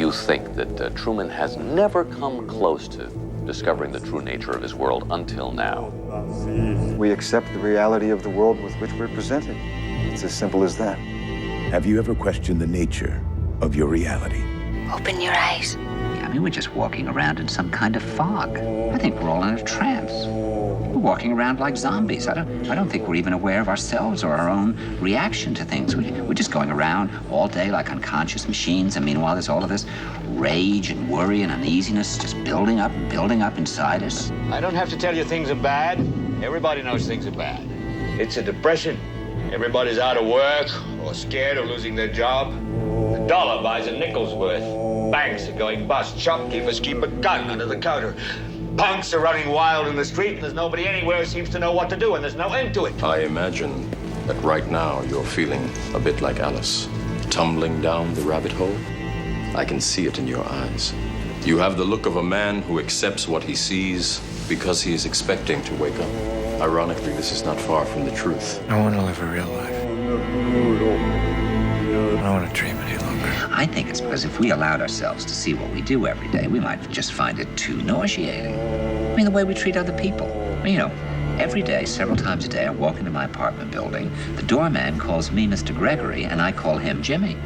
you think that Truman has never come close to discovering the true nature of his world until now? We accept the reality of the world with which we're presented. It's as simple as that. Have you ever questioned the nature of your reality? Open your eyes. I mean, we're just walking around in some kind of fog. I think we're all in a trance. We're walking around like zombies. I don't think we're even aware of ourselves or our own reaction to things. We're just going around all day like unconscious machines, and meanwhile there's all of this rage and worry and uneasiness just building up inside us. I don't have to tell you things are bad. Everybody knows things are bad. It's a depression. Everybody's out of work or scared of losing their job. The dollar buys a nickel's worth. Banks are going bust. Shopkeepers keep a gun under the counter. Punks are running wild in the street, and there's nobody anywhere who seems to know what to do, and there's no end to it. I imagine that right now you're feeling a bit like Alice, tumbling down the rabbit hole. I can see it in your eyes. You have the look of a man who accepts what he sees because he is expecting to wake up. Ironically, this is not far from the truth. I want to live a real life. I don't want to dream any longer. I think it's because if we allowed ourselves to see what we do every day, we might just find it too nauseating. I mean, the way we treat other people. I mean, every day, several times a day, I walk into my apartment building. The doorman calls me Mr. Gregory, and I call him Jimmy.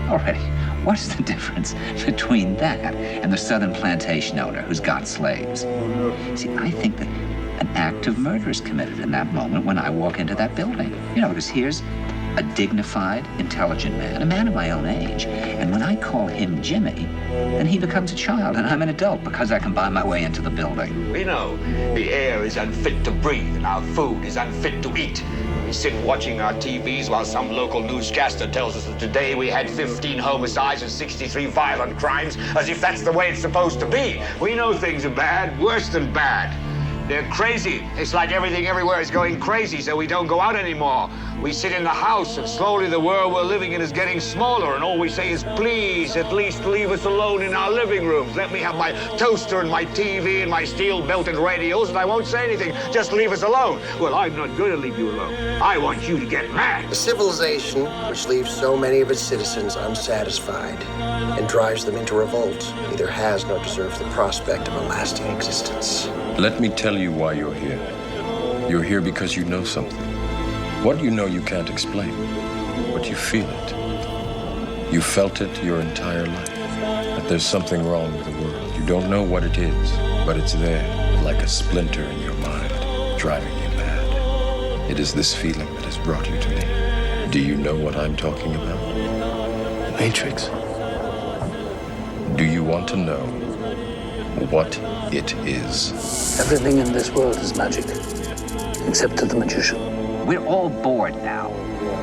Already, what's the difference between that and the southern plantation owner who's got slaves? See, I think that an act of murder is committed in that moment when I walk into that building. Because here's a dignified, intelligent man, a man of my own age. And when I call him Jimmy, then he becomes a child, and I'm an adult because I can buy my way into the building. We know the air is unfit to breathe, and our food is unfit to eat. We sit watching our TVs while some local newscaster tells us that today we had 15 homicides and 63 violent crimes, as if that's the way it's supposed to be. We know things are bad, worse than bad. They're crazy. It's like everything everywhere is going crazy, so we don't go out anymore. We sit in the house, and slowly the world we're living in is getting smaller, and all we say is, please, at least leave us alone in our living rooms. Let me have my toaster and my TV and my steel-belted radios, and I won't say anything. Just leave us alone. Well, I'm not going to leave you alone. I want you to get mad. A civilization which leaves so many of its citizens unsatisfied and drives them into revolt neither has nor deserves the prospect of a lasting existence. Let me tell you why you're here. You're here because you know something. What you know you can't explain, but you feel it. You felt it your entire life, that there's something wrong with the world. You don't know what it is, but it's there, like a splinter in your mind, driving you mad. It is this feeling that has brought you to me. Do you know what I'm talking about? The Matrix. Do you want to know what it is? Everything in this world is magic, except to the magician. We're all bored now.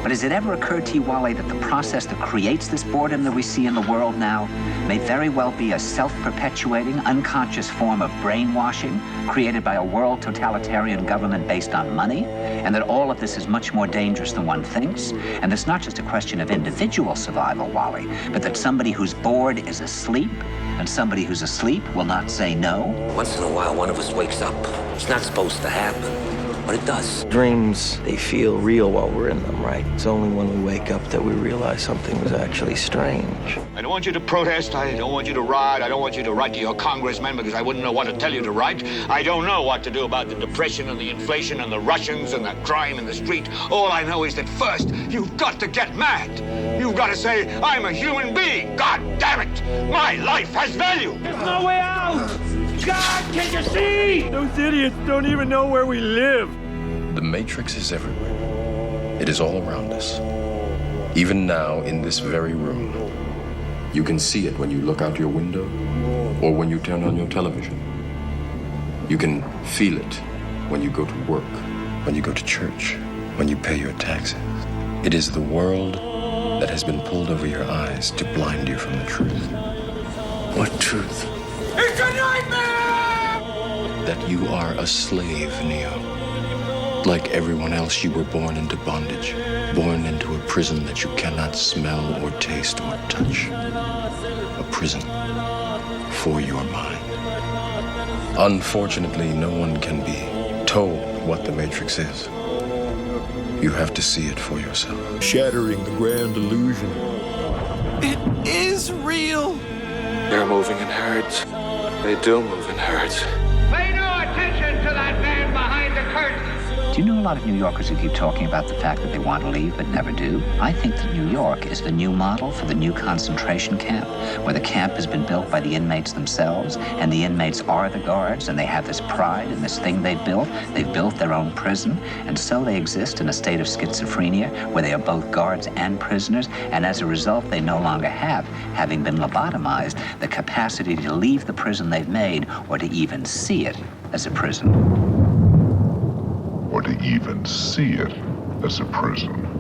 But has it ever occurred to you, Wally, that the process that creates this boredom that we see in the world now may very well be a self-perpetuating, unconscious form of brainwashing created by a world totalitarian government based on money, and that all of this is much more dangerous than one thinks, and it's not just a question of individual survival, Wally, but that somebody who's bored is asleep, and somebody who's asleep will not say no? Once in a while, one of us wakes up. It's not supposed to happen, but it does. Dreams, they feel real while we're in them, right? It's only when we wake up that we realize something was actually strange. I don't want you to protest. I don't want you to riot. I don't want you to write to your congressman because I wouldn't know what to tell you to write. I don't know what to do about the depression and the inflation and the Russians and the crime in the street. All I know is that first, you've got to get mad. You've got to say, I'm a human being. God damn it. My life has value. There's no way out. God, can you see? Those idiots don't even know where we live. The Matrix is everywhere. It is all around us. Even now, in this very room. You can see it when you look out your window or when you turn on your television. You can feel it when you go to work, when you go to church, when you pay your taxes. It is the world that has been pulled over your eyes to blind you from the truth. What truth? It's a nightmare! That you are a slave, Neo. Like everyone else, you were born into bondage, born into a prison that you cannot smell or taste or touch. A prison for your mind. Unfortunately, no one can be told what the Matrix is. You have to see it for yourself. Shattering the grand illusion. It is real. They're moving in herds. They do move in herds. Pay no attention to that man behind the curtain. Do you know a lot of New Yorkers who keep talking about the fact that they want to leave but never do? I think that New York is the new model for the new concentration camp, where the camp has been built by the inmates themselves, and the inmates are the guards, and they have this pride in this thing they've built. They've built their own prison, and so they exist in a state of schizophrenia, where they are both guards and prisoners, and as a result, they no longer have, having been lobotomized, the capacity to leave the prison they've made, or to even see it as a prison. Or to even see it as a prison.